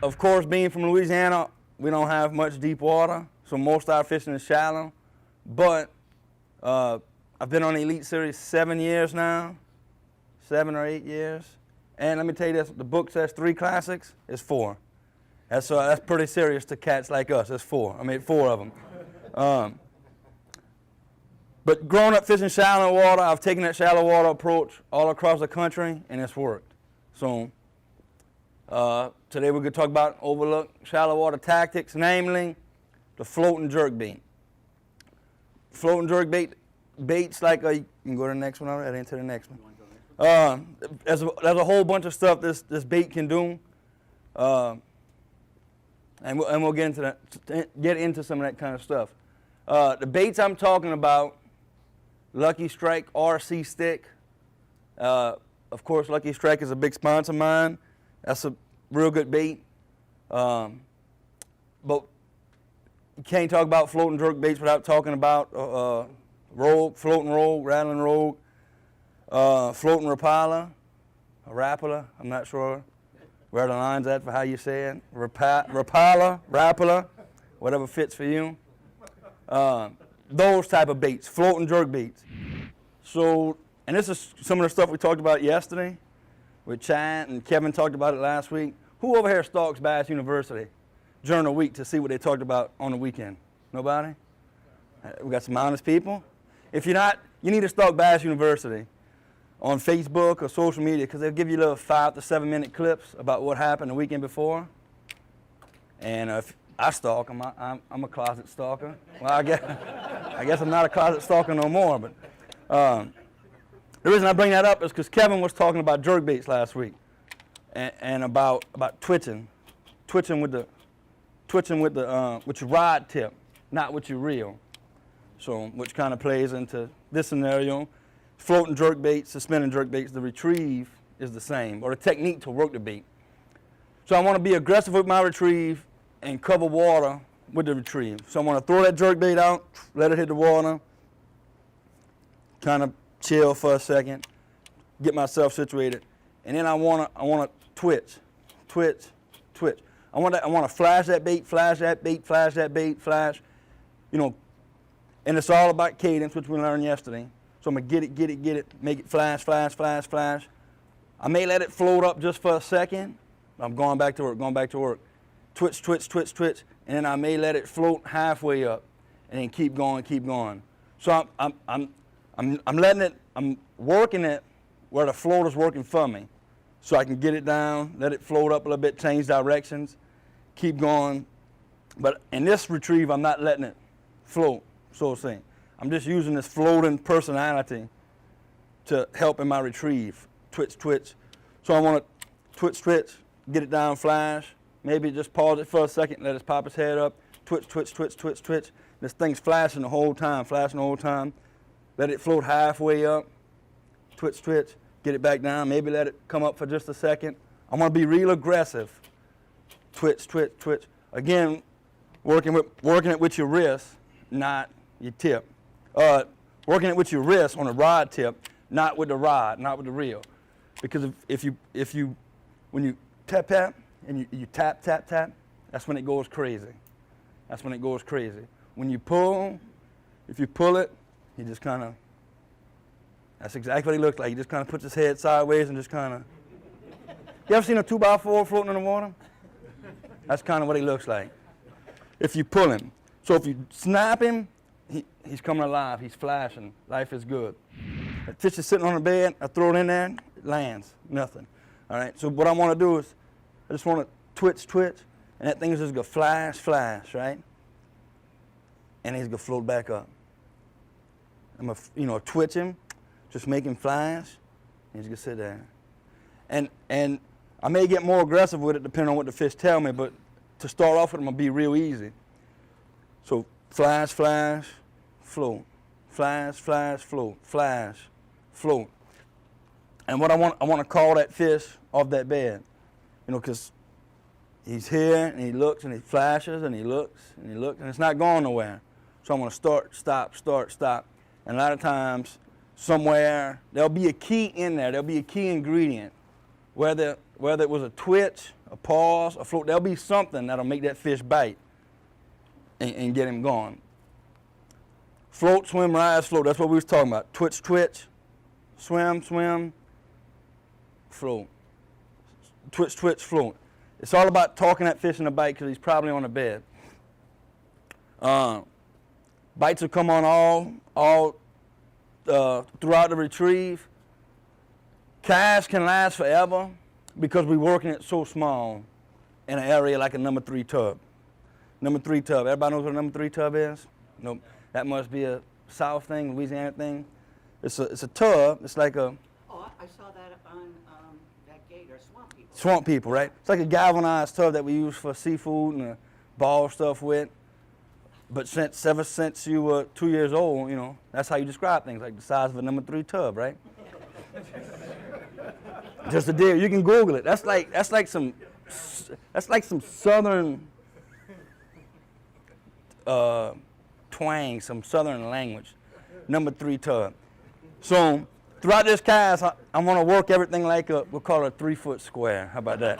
of course, being from Louisiana, we don't have much deep water, so most of our fishing is shallow. But I've been on the Elite Series 7 years now, 7 or 8 years. And let me tell you this, the book says 3 classics, it's 4. That's pretty serious to cats like us, it's 4. I mean, 4 of them. But growing up fishing shallow water, I've taken that shallow water approach all across the country, and it's worked. So today we're going to talk about overlooked shallow water tactics, namely the floating jerkbait. Floating jerkbait, baits like you can go to the next one already, into the next one. There's a whole bunch of stuff this bait can do, and we'll get into some of that kind of stuff. The baits I'm talking about, Lucky Strike RC stick. Of course, Lucky Strike is a big sponsor of mine. That's a real good bait. But you can't talk about floating jerk baits without talking about rogue, floating rogue, rattling rogue, floating rapala, I'm not sure where the line's at for how you say it. Rapala, whatever fits for you. Those type of baits, floating jerk baits. So, and this is some of the stuff we talked about yesterday with Chad, and Kevin talked about it last week. Who over here stalks Bass University during the week to see what they talked about on the weekend? Nobody? We got some honest people. If you're not, you need to stalk Bass University on Facebook or social media, because they'll give you little 5 to 7 minute clips about what happened the weekend before. And if I stalk them, I'm a closet stalker. Well, I guess I'm not a closet stalker no more. But the reason I bring that up is because Kevin was talking about jerkbaits last week, and about twitching with your rod tip, not with your reel. So, which kind of plays into this scenario. Floating jerkbaits, suspending jerkbaits, the retrieve is the same, or the technique to work the bait. So I want to be aggressive with my retrieve and cover water with the retrieve. So I want to throw that jerkbait out, let it hit the water, kind of chill for a second, get myself situated, and then I want to twitch. I want to flash that bait, flash, you know, and it's all about cadence, which we learned yesterday. So I'm going to get it, make it flash. I may let it float up just for a second. I'm going back to work. Twitch, and then I may let it float halfway up, and then keep going. So I'm working it where the floater's working for me. So I can get it down, let it float up a little bit, change directions, keep going. But in this retrieve, I'm not letting it float, so to say. I'm just using this floating personality to help in my retrieve. Twitch. So I want to twitch, get it down, flash. Maybe just pause it for a second, let it pop its head up. Twitch. This thing's flashing the whole time. Let it float halfway up. Twitch. Get it back down. Maybe let it come up for just a second. I want to be real aggressive. Twitch. Again, working it with your wrist, not your tip. Working it with your wrist on a rod tip, not with the rod, not with the reel. Because if you when you tap and you tap, that's when it goes crazy. When you pull, if you pull it, he just kind of, that's exactly what he looks like. He just kind of puts his head sideways and just kind of, you ever seen a 2x4 floating in the water? That's kind of what he looks like. If you pull him. So if you snap him, he's coming alive, he's flashing, life is good. The fish is sitting on the bed, I throw it in there, it lands, nothing. All right, so what I want to do is, I just want to twitch, and that thing is just going to flash, right? And he's going to float back up. I'm going to, twitch him, just make him flash, and he's going to sit there. And I may get more aggressive with it depending on what the fish tell me, but to start off with, I'm going to be real easy. So flash, float. Flash, float. Flash, float. And what I want to call that fish off that bed, because he's here and he looks and he flashes and he looks and it's not going nowhere. So I'm going to start, stop. And a lot of times, somewhere, there'll be a key in there. There'll be a key ingredient. Whether it was a twitch, a paws, a float. There'll be something that'll make that fish bite and get him going. Float, swim, rise, float. That's what we was talking about. Twitch, twitch. Swim, swim, float. Twitch, twitch, float. It's all about talking that fish in the bite because he's probably on the bed. Bites will come on all throughout the retrieve. Casts can last forever because we're working it so small in an area like a number 3 tub. Number 3 tub. Everybody knows what a number 3 tub is? Nope. That must be a South thing, Louisiana thing. It's a tub. It's like a... Oh, I saw that on that gate, or Swamp People. Swamp People, right? It's like a galvanized tub that we use for seafood and ball stuff with. But ever since you were 2 years old, you know, that's how you describe things, like the size of a number 3 tub, right? Just a deal. You can Google it. That's like some southern twang, some southern language. Number 3 tub. So throughout this cast, I want to work everything like we'll call it a 3-foot square. How about that?